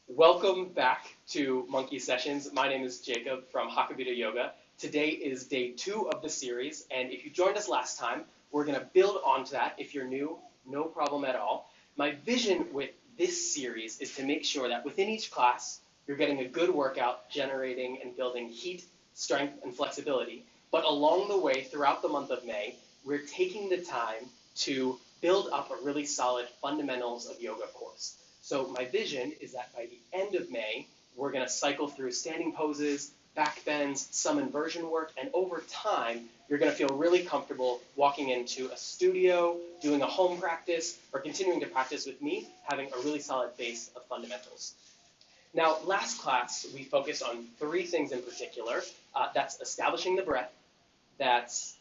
Welcome back to Monkey Sessions. My name is Jacob from Jacobito Yoga. Today is day 2 of the series, and if you joined us last time, we're going to build onto that. If you're new, no problem at all. My vision with this series is to make sure that within each class, you're getting a good workout, generating and building heat, strength, and flexibility. But along the way, throughout the month of May, we're taking the time to build up a really solid fundamentals of yoga course. So my vision is that by the end of May, we're going to cycle through standing poses, back bends, some inversion work, and over time, you're going to feel really comfortable walking into a studio, doing a home practice, or continuing to practice with me, having a really solid base of fundamentals. Now, last class, we focused on 3 things in particular. That's establishing the breath, that's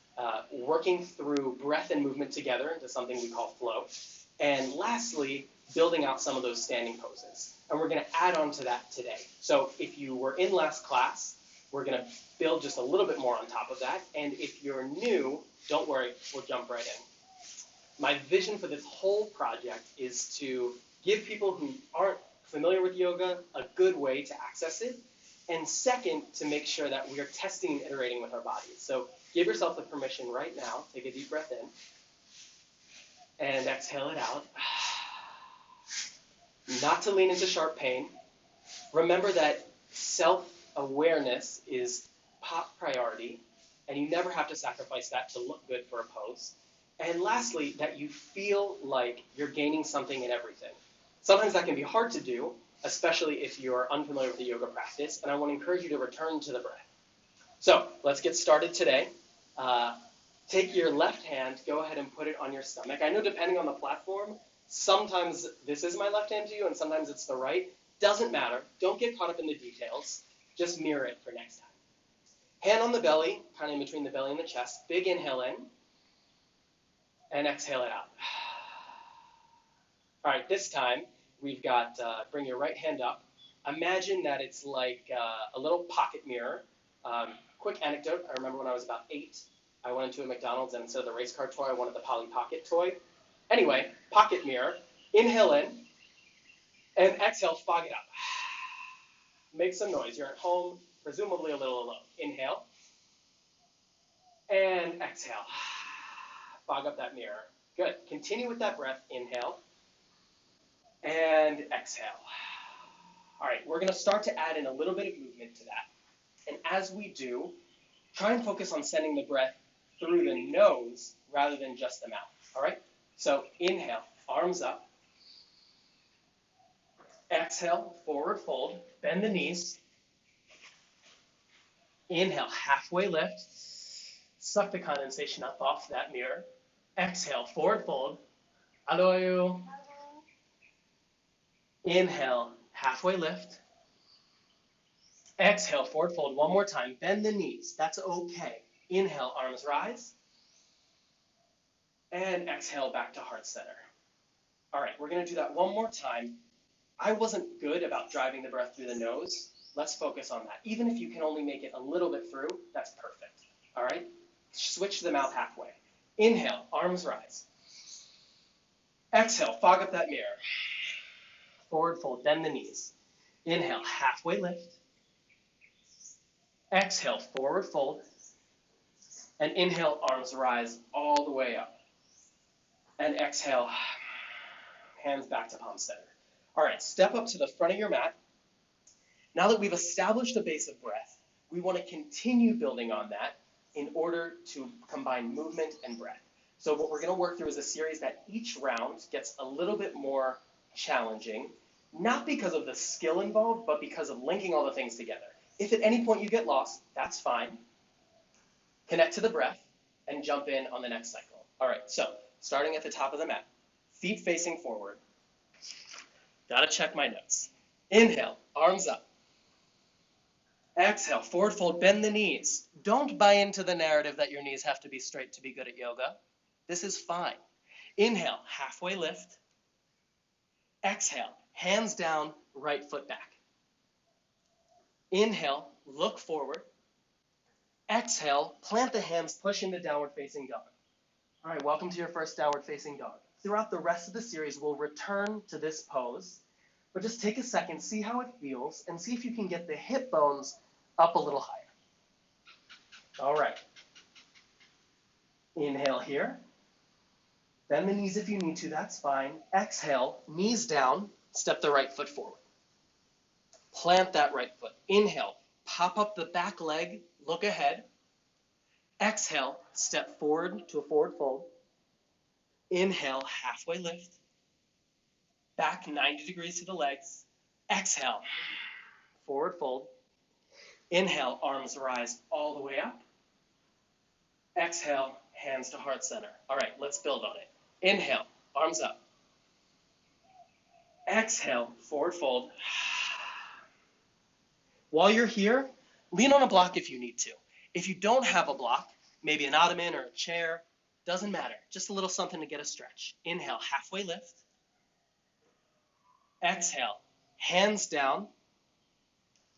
working through breath and movement together into something we call flow, and lastly, building out some of those standing poses. And we're going to add on to that today. So if you were in last class, we're going to build just a little bit more on top of that. And if you're new, don't worry, we'll jump right in. My vision for this whole project is to give people who aren't familiar with yoga a good way to access it. And second, to make sure that we are testing and iterating with our bodies. So give yourself the permission right now, take a deep breath in, and exhale it out. Not to lean into sharp pain. Remember that self-awareness is top priority, and you never have to sacrifice that to look good for a pose. And lastly, that you feel like you're gaining something in everything. Sometimes that can be hard to do, especially if you're unfamiliar with the yoga practice, and I want to encourage you to return to the breath. So let's get started today. Take your left hand, go ahead and put it on your stomach. I know depending on the platform, sometimes this is my left hand to you and sometimes it's the right. Doesn't matter. Don't get caught up in the details. Just mirror it for next time. Hand on the belly, kind of in between the belly and the chest. Big inhale in and exhale it out. All right, this time we've got, bring your right hand up. Imagine that it's like a little pocket mirror. Quick anecdote, I remember when I was about 8, I went into a McDonald's and instead of the race car toy, I wanted the Polly Pocket toy. Anyway, pocket mirror, inhale in, and exhale, fog it up. Make some noise. You're at home, presumably a little alone. Inhale, and exhale. Fog up that mirror. Good. Continue with that breath. Inhale, and exhale. All right, we're going to start to add in a little bit of movement to that. And as we do, try and focus on sending the breath through the nose rather than just the mouth. All right? So inhale, arms up. Exhale, forward fold, bend the knees. Inhale, halfway lift. Suck the condensation up off that mirror. Exhale, forward fold. Aloyu. Inhale, halfway lift. Exhale, forward fold one more time. Bend the knees. That's okay. Inhale, arms rise. And exhale, back to heart center. All right, we're going to do that one more time. I wasn't good about driving the breath through the nose. Let's focus on that. Even if you can only make it a little bit through, that's perfect. All right? Switch to the mouth halfway. Inhale, arms rise. Exhale, fog up that mirror. Forward fold, bend the knees. Inhale, halfway lift. Exhale, forward fold. And inhale, arms rise all the way up. And exhale, hands back to palm center. All right, step up to the front of your mat. Now that we've established a base of breath, we want to continue building on that in order to combine movement and breath. So what we're going to work through is a series that each round gets a little bit more challenging, not because of the skill involved, but because of linking all the things together. If at any point you get lost, that's fine. Connect to the breath and jump in on the next cycle. All right, so starting at the top of the mat, feet facing forward. Gotta check my notes. Inhale, arms up. Exhale, forward fold, bend the knees. Don't buy into the narrative that your knees have to be straight to be good at yoga. This is fine. Inhale, halfway lift. Exhale, hands down, right foot back. Inhale, look forward. Exhale, plant the hands, push into downward facing dog. All right, welcome to your first downward facing dog. Throughout the rest of the series, we'll return to this pose, but just take a second, see how it feels, and see if you can get the hip bones up a little higher. All right. Inhale here. Bend the knees if you need to, that's fine. Exhale, knees down, step the right foot forward. Plant that right foot. Inhale, pop up the back leg, look ahead. Exhale, step forward to a forward fold. Inhale, halfway lift. Back 90 degrees to the legs. Exhale, forward fold. Inhale, arms rise all the way up. Exhale, hands to heart center. All right, let's build on it. Inhale, arms up. Exhale, forward fold. While you're here, lean on a block if you need to. If you don't have a block, maybe an ottoman or a chair, doesn't matter. Just a little something to get a stretch. Inhale, halfway lift. Exhale, hands down,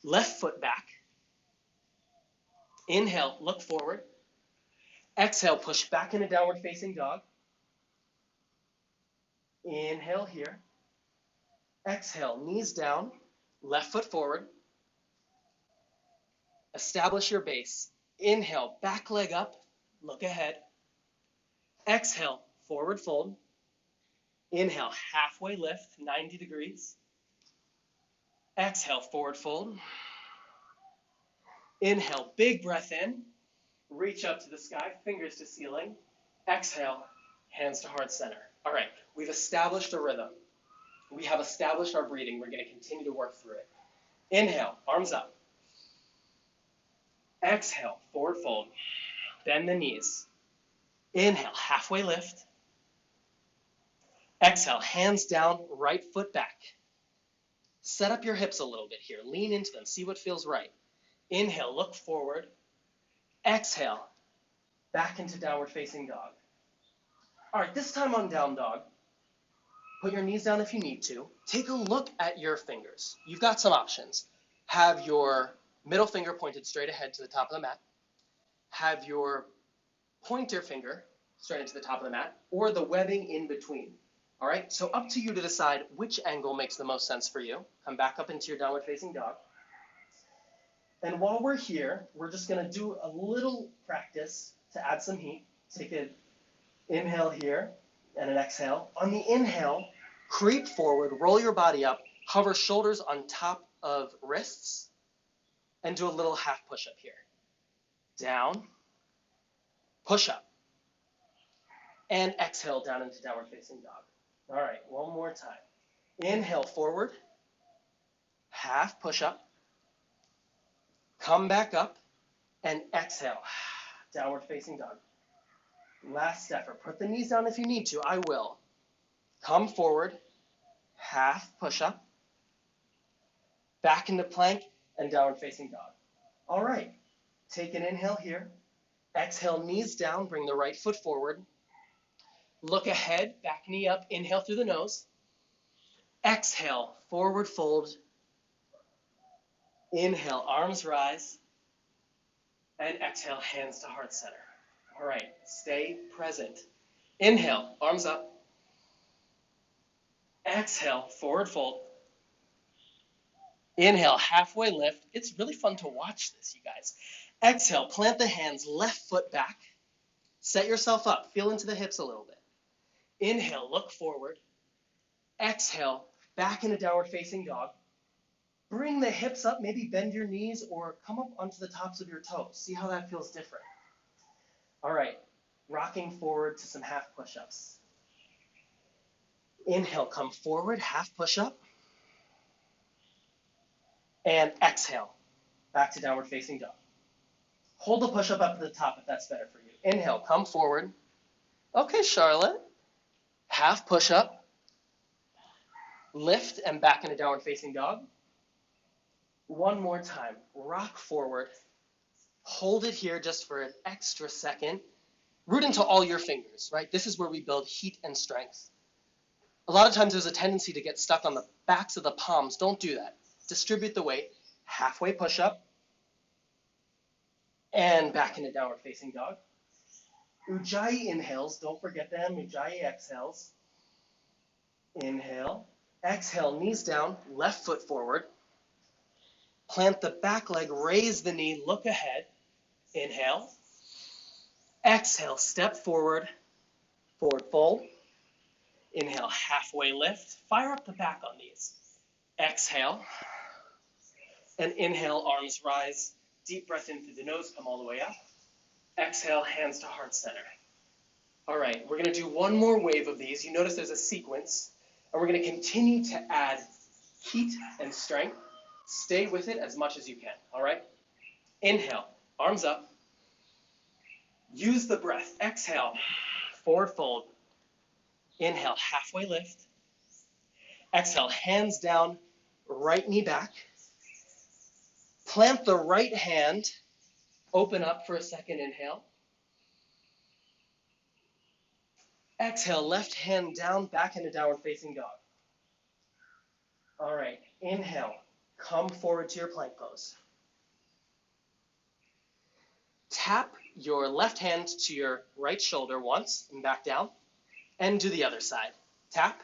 left foot back. Inhale, look forward. Exhale, push back into downward facing dog. Inhale here. Exhale, knees down, left foot forward. Establish your base. Inhale, back leg up, look ahead. Exhale, forward fold. Inhale, halfway lift, 90 degrees. Exhale, forward fold. Inhale, big breath in. Reach up to the sky, fingers to ceiling. Exhale, hands to heart center. All right, we've established a rhythm. We have established our breathing. We're going to continue to work through it. Inhale, arms up. Exhale, forward fold. Bend the knees. Inhale, halfway lift. Exhale, hands down, right foot back. Set up your hips a little bit here. Lean into them. See what feels right. Inhale, look forward. Exhale, back into downward facing dog. All right, this time on down dog, put your knees down if you need to. Take a look at your fingers. You've got some options. Have your middle finger pointed straight ahead to the top of the mat. Have your pointer finger straight into the top of the mat, or the webbing in between. All right, so up to you to decide which angle makes the most sense for you. Come back up into your downward facing dog. And while we're here, we're just going to do a little practice to add some heat. Take an inhale here and an exhale. On the inhale, creep forward, roll your body up, hover shoulders on top of wrists, and do a little half push-up here. Down, push up, and exhale down into downward facing dog. All right, one more time. Inhale forward, half push-up, come back up, and exhale, downward facing dog. Last effort. Put the knees down if you need to. I will. Come forward, half push-up, back into plank, and downward facing dog. All right, take an inhale here. Exhale, knees down, bring the right foot forward. Look ahead, back knee up, inhale through the nose. Exhale, forward fold. Inhale, arms rise. And exhale, hands to heart center. All right, stay present. Inhale, arms up. Exhale, forward fold. Inhale, halfway lift. It's really fun to watch this, you guys. Exhale, plant the hands, left foot back. Set yourself up. Feel into the hips a little bit. Inhale, look forward. Exhale, back into downward facing dog. Bring the hips up, maybe bend your knees or come up onto the tops of your toes. See how that feels different. All right, rocking forward to some half push-ups. Inhale, come forward, half push-up. And exhale, back to downward facing dog. Hold the push-up up to the top if that's better for you. Inhale, come forward. Okay, Charlotte. Half push-up. Lift and back into downward facing dog. One more time. Rock forward. Hold it here just for an extra second. Root into all your fingers, right? This is where we build heat and strength. A lot of times there's a tendency to get stuck on the backs of the palms. Don't do that. Distribute the weight. Halfway push-up. And back into downward facing dog. Ujjayi inhales. Don't forget them. Ujjayi exhales. Inhale. Exhale, knees down, left foot forward. Plant the back leg, raise the knee, look ahead. Inhale. Exhale, step forward, forward fold. Inhale, halfway lift. Fire up the back on these. Exhale. And inhale, arms rise. Deep breath in through the nose, come all the way up. Exhale, hands to heart center. All right, we're going to do one more wave of these. You notice there's a sequence. And we're going to continue to add heat and strength. Stay with it as much as you can, all right? Inhale, arms up. Use the breath. Exhale, forward fold. Inhale, halfway lift. Exhale, hands down, right knee back. Plant the right hand. Open up for a second. Inhale. Exhale, left hand down, back into downward facing dog. All right, inhale. Come forward to your plank pose. Tap your left hand to your right shoulder once and back down. And do the other side. Tap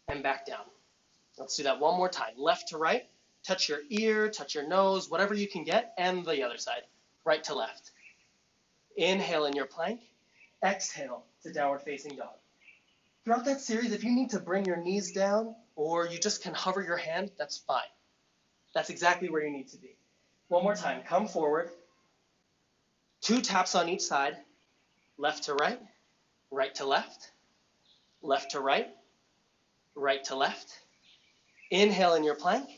and back down. Let's do that one more time. Left to right. Touch your ear, touch your nose, whatever you can get, and the other side. Right to left. Inhale in your plank. Exhale to downward facing dog. Throughout that series, if you need to bring your knees down or you just can hover your hand, that's fine. That's exactly where you need to be. One more time. Come forward. 2 taps on each side. Left to right, right to left, left to right, right to left. Inhale in your plank.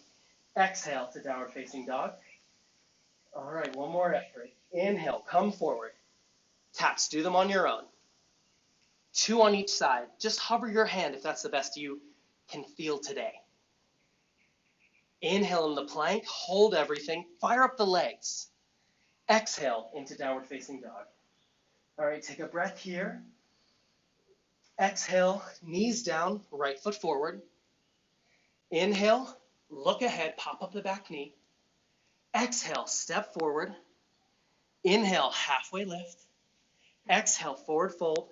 Exhale to downward facing dog. All right, one more effort. Inhale, come forward. Taps, do them on your own. 2 on each side. Just hover your hand if that's the best you can feel today. Inhale in the plank, hold everything, fire up the legs. Exhale into downward facing dog. All right, take a breath here. Exhale, knees down, right foot forward. Inhale, look ahead, pop up the back knee. Exhale, step forward. Inhale, halfway lift. Exhale, forward fold.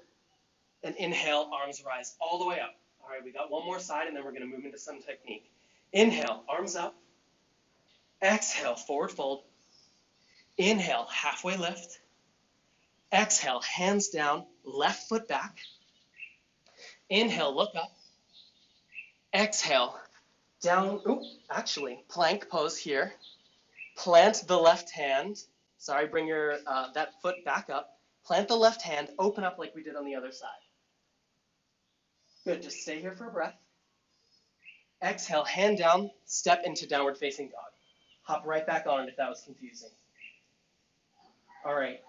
And inhale, arms rise all the way up. All right, we got one more side, and then we're going to move into some technique. Inhale, arms up. Exhale, forward fold. Inhale, halfway lift. Exhale, hands down, left foot back. Inhale, look up. Exhale, down, plank pose here. Plant the left hand. Sorry, bring your that foot back up. Plant the left hand, open up like we did on the other side. Good, just stay here for a breath. Exhale, hand down, step into downward facing dog. Hop right back on it if that was confusing. All right,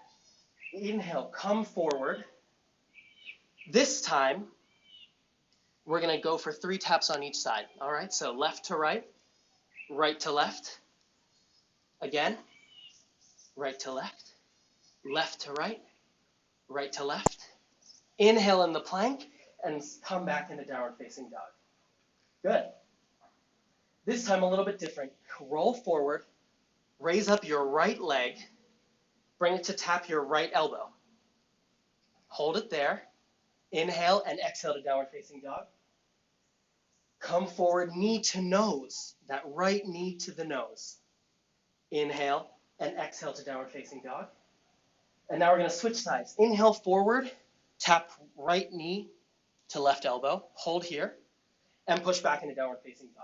inhale, come forward. This time, we're gonna go for 3 taps on each side. All right, so left to right to left. Again, right to left to right to left. Inhale in the plank and come back into downward facing dog. Good. This time a little bit different. Roll forward, raise up your right leg, bring it to tap your right elbow. Hold it there. Inhale and exhale to downward facing dog. Come forward, knee to nose, that right knee to the nose. Inhale and exhale to downward facing dog. And now we're going to switch sides. Inhale forward, tap right knee to left elbow. Hold here and push back into downward facing dog.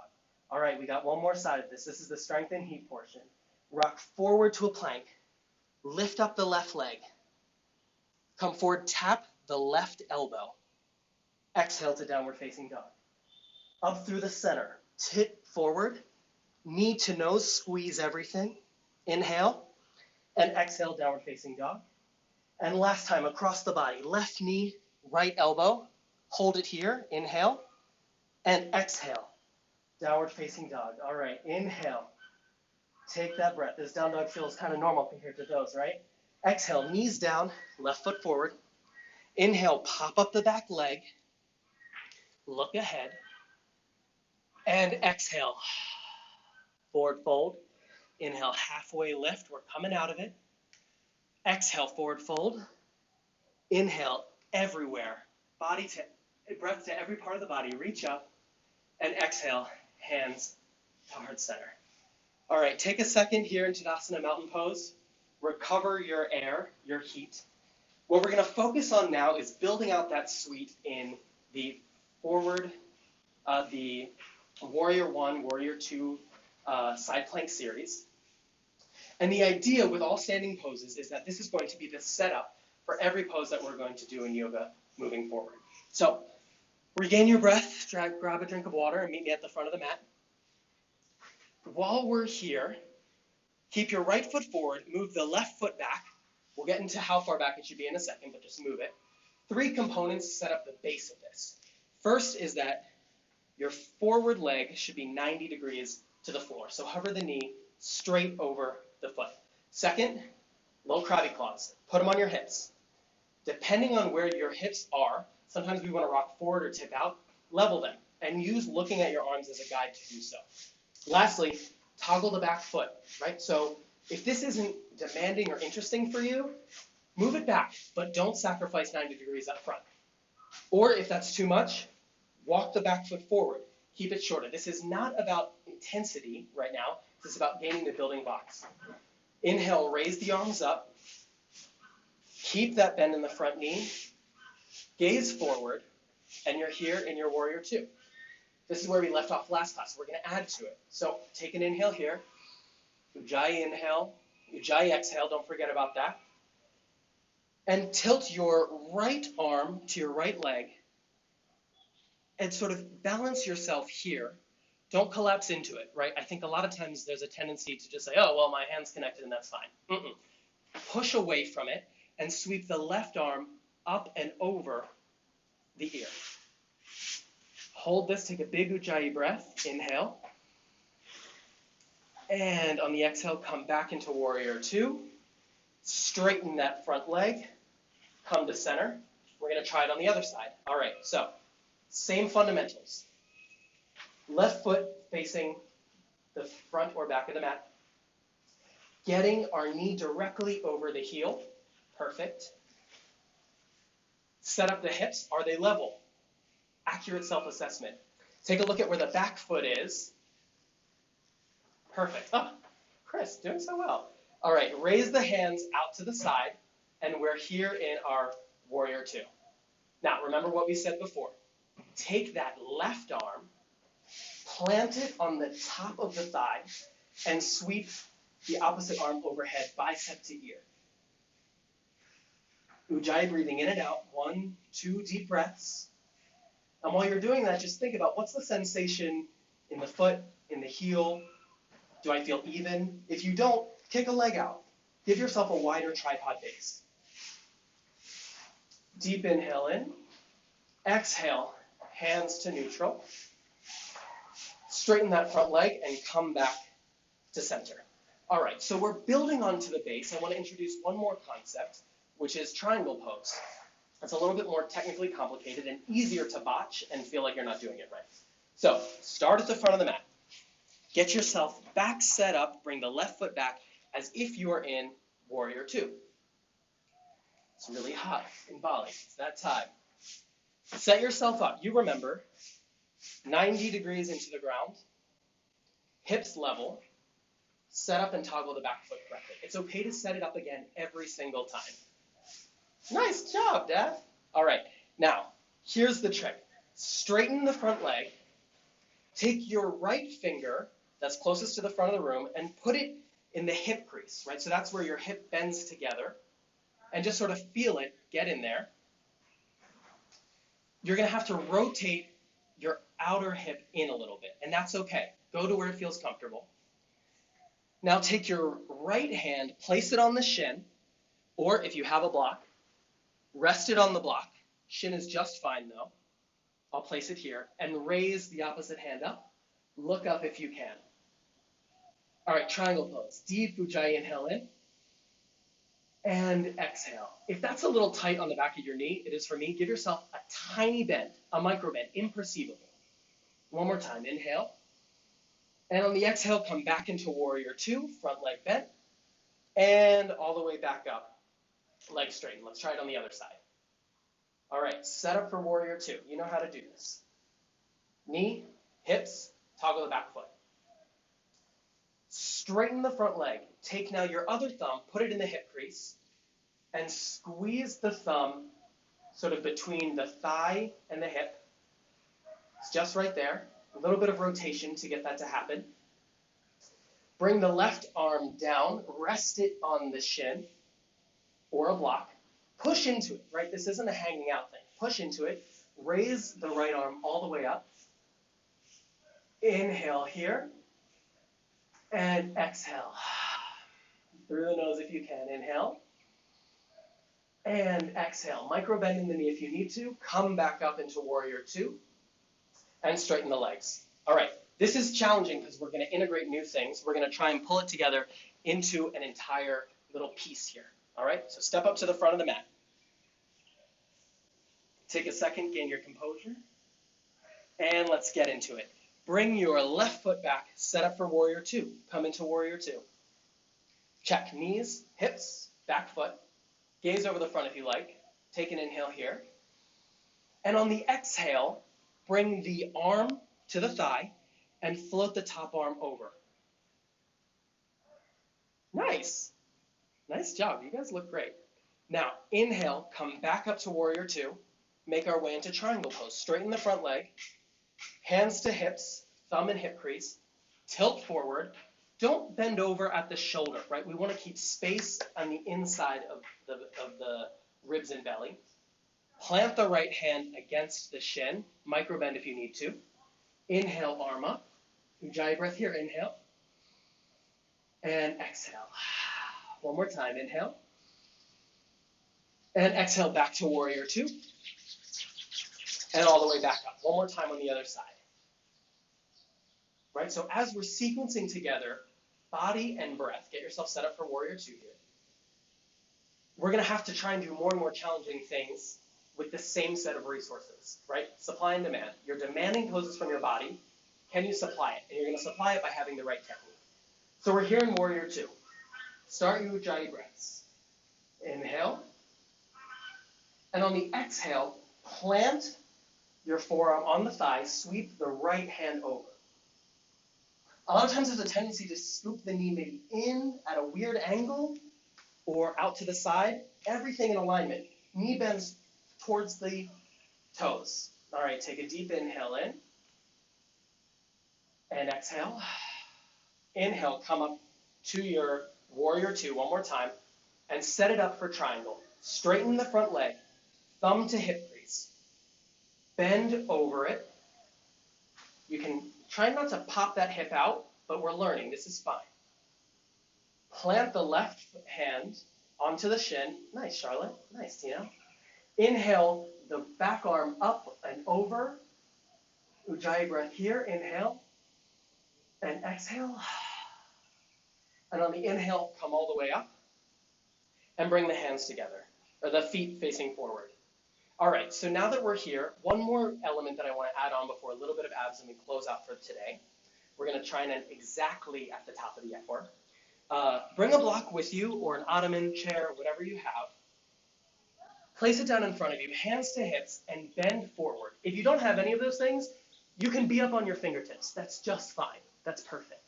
All right, we got one more side of this. This is the strength and heat portion. Rock forward to a plank. Lift up the left leg. Come forward, tap the left elbow. Exhale to downward facing dog. Up through the center. Tip forward. Knee to nose, squeeze everything. Inhale and exhale, downward facing dog. And last time, across the body. Left knee, right elbow. Hold it here. Inhale and exhale. Downward facing dog. All right, inhale. Take that breath. This down dog feels kind of normal compared to those, right? Exhale, knees down, left foot forward. Inhale, pop up the back leg. Look ahead. And exhale. Forward fold. Inhale, halfway lift. We're coming out of it. Exhale, forward fold. Inhale, everywhere. Breath to every part of the body. Reach up. And exhale, hands to heart center. All right, take a second here in Tadasana Mountain Pose. Recover your air, your heat. What we're going to focus on now is building out that suite in the forward, the Warrior 1, Warrior 2 side plank series. And the idea with all standing poses is that this is going to be the setup for every pose that we're going to do in yoga moving forward. So regain your breath, grab a drink of water, and meet me at the front of the mat. While we're here, keep your right foot forward, move the left foot back. We'll get into how far back it should be in a second, but just move it. 3 components set up the base of this. First is that your forward leg should be 90 degrees to the floor. So hover the knee straight over the foot. Second, low crabby claws. Put them on your hips. Depending on where your hips are, sometimes we want to rock forward or tip out, level them, and use looking at your arms as a guide to do so. Lastly, toggle the back foot, right? So if this isn't demanding or interesting for you, move it back, but don't sacrifice 90 degrees up front. Or if that's too much, walk the back foot forward. Keep it shorter. This is not about intensity right now. This is about gaining the building blocks. Inhale, raise the arms up. Keep that bend in the front knee. Gaze forward, and you're here in your Warrior 2. This is where we left off last class. We're going to add to it. So take an inhale here. Ujjayi inhale. Ujjayi exhale. Don't forget about that. And tilt your right arm to your right leg and sort of balance yourself here. Don't collapse into it, right? I think a lot of times there's a tendency to just say, oh, well, my hand's connected and that's fine. Push away from it and sweep the left arm up and over the ear. Hold this, take a big Ujjayi breath, inhale. And on the exhale, come back into Warrior 2. Straighten that front leg, come to center. We're going to try it on the other side. All right, so same fundamentals. Left foot facing the front or back of the mat. Getting our knee directly over the heel. Perfect. Set up the hips. Are they level? Accurate self-assessment. Take a look at where the back foot is. Perfect. Oh, Chris, doing so well. All right, raise the hands out to the side, and we're here in our Warrior 2. Now, remember what we said before. Take that left arm, plant it on the top of the thigh, and sweep the opposite arm overhead, bicep to ear. Ujjayi breathing in and out, 1, 2 deep breaths. And while you're doing that, just think about what's the sensation in the foot, in the heel. Do I feel even? If you don't, kick a leg out. Give yourself a wider tripod base. Deep inhale in. Exhale, hands to neutral. Straighten that front leg and come back to center. All right, so we're building onto the base. I want to introduce one more concept, which is triangle pose. It's a little bit more technically complicated and easier to botch and feel like you're not doing it right. So start at the front of the mat. Get yourself back set up. Bring the left foot back as if you are in Warrior 2. It's really hot in Bali. It's that time. Set yourself up. You remember, 90 degrees into the ground, hips level, set up and toggle the back foot correctly. It's okay to set it up again every single time. Nice job, Dad. All right, now, here's the trick. Straighten the front leg. Take your right finger that's closest to the front of the room and put it in the hip crease, right? So that's where your hip bends together. And just sort of feel it get in there. You're going to have to rotate your outer hip in a little bit, and that's okay. Go to where it feels comfortable. Now take your right hand, place it on the shin, or if you have a block, rest it on the block. Shin is just fine though. I'll place it here, and raise the opposite hand up. Look up if you can. All right, triangle pose. Deep Ujjayi inhale in, and exhale. If that's a little tight on the back of your knee, it is for me. Give yourself a tiny bend, a micro bend, imperceivable. One more time, inhale. And on the exhale, come back into Warrior 2, front leg bent, and all the way back up, leg straighten. Let's try it on the other side. All right, set up for Warrior 2. You know how to do this. Knee, hips, toggle the back foot. Straighten the front leg. Take now your other thumb, put it in the hip crease, and squeeze the thumb sort of between the thigh and the hip. It's just right there. A little bit of rotation to get that to happen. Bring the left arm down, rest it on the shin or a block. Push into it, right? This isn't a hanging out thing. Push into it. Raise the right arm all the way up. Inhale here. And exhale. Through the nose if you can. Inhale. And exhale. Micro bend in the knee if you need to. Come back up into warrior two. And straighten the legs. All right. This is challenging because we're going to integrate new things. We're going to try and pull it together into an entire little piece here. All right? So step up to the front of the mat. Take a second, gain your composure. And let's get into it. Bring your left foot back, set up for warrior two. Come into warrior two. Check knees, hips, back foot. Gaze over the front if you like. Take an inhale here. And on the exhale, bring the arm to the thigh and float the top arm over. Nice. Nice job. You guys look great. Now, inhale, come back up to warrior two. Make our way into triangle pose. Straighten the front leg. Hands to hips, thumb and hip crease. Tilt forward. Don't bend over at the shoulder, right? We want to keep space on the inside of the ribs and belly. Plant the right hand against the shin. Micro bend if you need to. Inhale, arm up. Ujjayi breath here. Inhale. And exhale. One more time. Inhale. And exhale back to warrior two. And all the way back up. One more time on the other side. Right? So as we're sequencing together, body and breath, get yourself set up for warrior two here. We're going to have to try and do more and more challenging things with the same set of resources, right? Supply and demand. You're demanding poses from your body. Can you supply it? And you're going to supply it by having the right technique. So we're here in warrior two. Start your Ujjayi breaths. Inhale. And on the exhale, plant your forearm on the thigh, sweep the right hand over. A lot of times there's a tendency to scoop the knee maybe in at a weird angle or out to the side. Everything in alignment. Knee bends towards the toes. All right, take a deep inhale in. And exhale. Inhale, come up to your warrior two one more time. And set it up for triangle. Straighten the front leg. Thumb to hip crease. Bend over it. You can try not to pop that hip out, but we're learning. This is fine. Plant the left hand onto the shin. Nice, Charlotte. Nice, Tina. Inhale the back arm up and over. Ujjayi breath here. Inhale. And exhale. And on the inhale, come all the way up. And bring the hands together, or the feet facing forward. All right, so now that we're here, one more element that I want to add on before a little bit of abs and we close out for today. We're going to try and end exactly at the top of the F work. Bring a block with you or an ottoman, chair, whatever you have. Place it down in front of you, hands to hips, and bend forward. If you don't have any of those things, you can be up on your fingertips. That's just fine. That's perfect.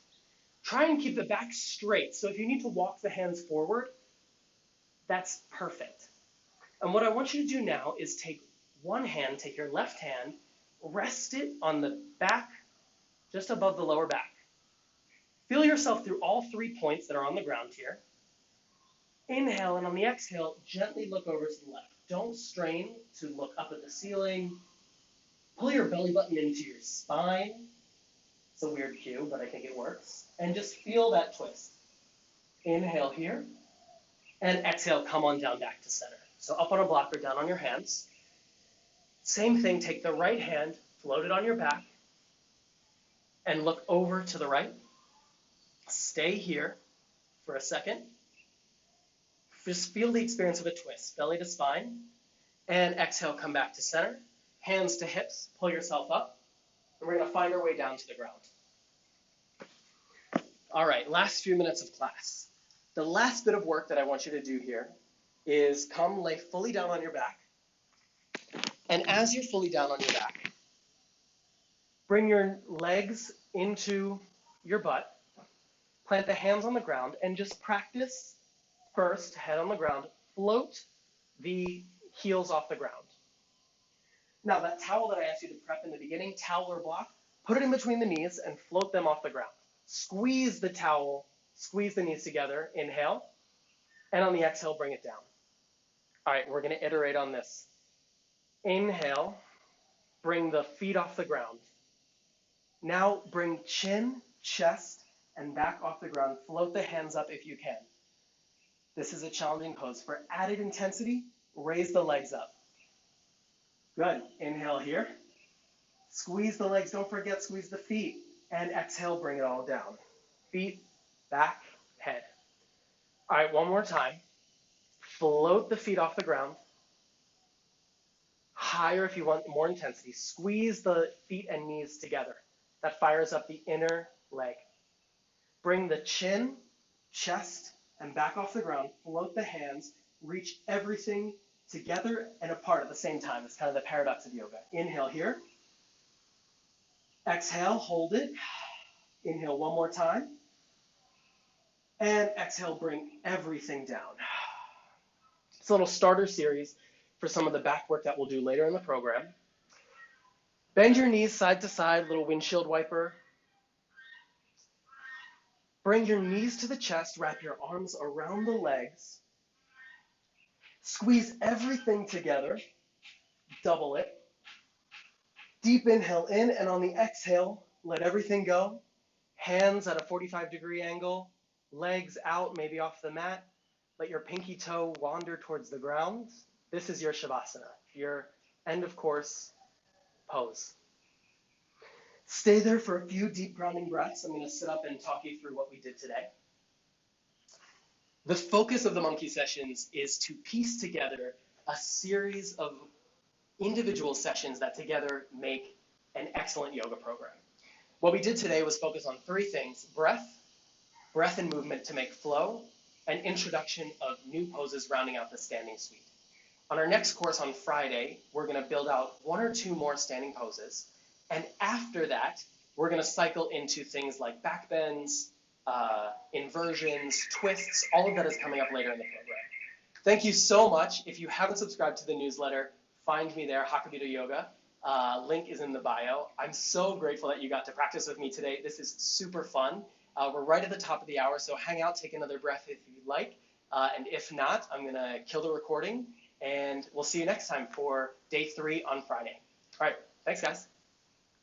Try and keep the back straight. So if you need to walk the hands forward, that's perfect. And what I want you to do now is take one hand, take your left hand, rest it on the back, just above the lower back. Feel yourself through all 3 points that are on the ground here. Inhale, and on the exhale, gently look over to the left. Don't strain to look up at the ceiling. Pull your belly button into your spine. It's a weird cue, but I think it works. And just feel that twist. Inhale here, and exhale, come on down back to center. So up on a block or down on your hands. Same thing, take the right hand, float it on your back, and look over to the right. Stay here for a second. Just feel the experience of a twist, belly to spine, and exhale, come back to center. Hands to hips, pull yourself up, and we're going to find our way down to the ground. All right, last few minutes of class. The last bit of work that I want you to do here is come lay fully down on your back. And as you're fully down on your back, Bring your legs into your butt. Plant the hands on the ground and just practice first, head on the ground, float the heels off the ground. Now that towel that I asked you to prep in the beginning, towel or block, put it in between the knees and float them off the ground. Squeeze the towel, squeeze the knees together, inhale, and on the exhale, bring it down. All right, we're gonna iterate on this. Inhale, bring the feet off the ground. Now bring chin, chest, and back off the ground. Float the hands up if you can. This is a challenging pose. For added intensity, raise the legs up. Good. Inhale here. Squeeze the legs. Don't forget, squeeze the feet. And exhale, bring it all down. Feet, back, head. All right, one more time. Float the feet off the ground. Higher if you want more intensity. Squeeze the feet and knees together. That fires up the inner leg. Bring the chin, chest, and back off the ground. Float the hands. Reach everything together and apart at the same time. It's kind of the paradox of yoga. Inhale here. Exhale, hold it. Inhale one more time. And exhale, bring everything down. It's a little starter series for some of the back work that we'll do later in the program. Bend your knees side to side, little windshield wiper. Bring your knees to the chest, wrap your arms around the legs. Squeeze everything together, double it. Deep inhale in, and on the exhale, let everything go. Hands at a 45-degree angle, legs out, maybe off the mat. Let your pinky toe wander towards the ground. This is your Shavasana, your end of course pose. Stay there for a few deep grounding breaths. I'm going to sit up and talk you through what we did today. The focus of the monkey sessions is to piece together a series of individual sessions that together make an excellent yoga program. What we did today was focus on three things: breath and movement to make flow, and introduction of new poses rounding out the standing suite. On our next course on Friday, we're going to build out one or two more standing poses. And after that, we're going to cycle into things like back bends, inversions, twists. All of that is coming up later in the program. Thank you so much. If you haven't subscribed to the newsletter, find me there, Jacobito Yoga. Link is in the bio. I'm so grateful that you got to practice with me today. This is super fun. We're right at the top of the hour, so hang out, take another breath if you'd like. And if not, I'm going to kill the recording, and we'll see you next time for day 3 on Friday. All right, thanks, guys.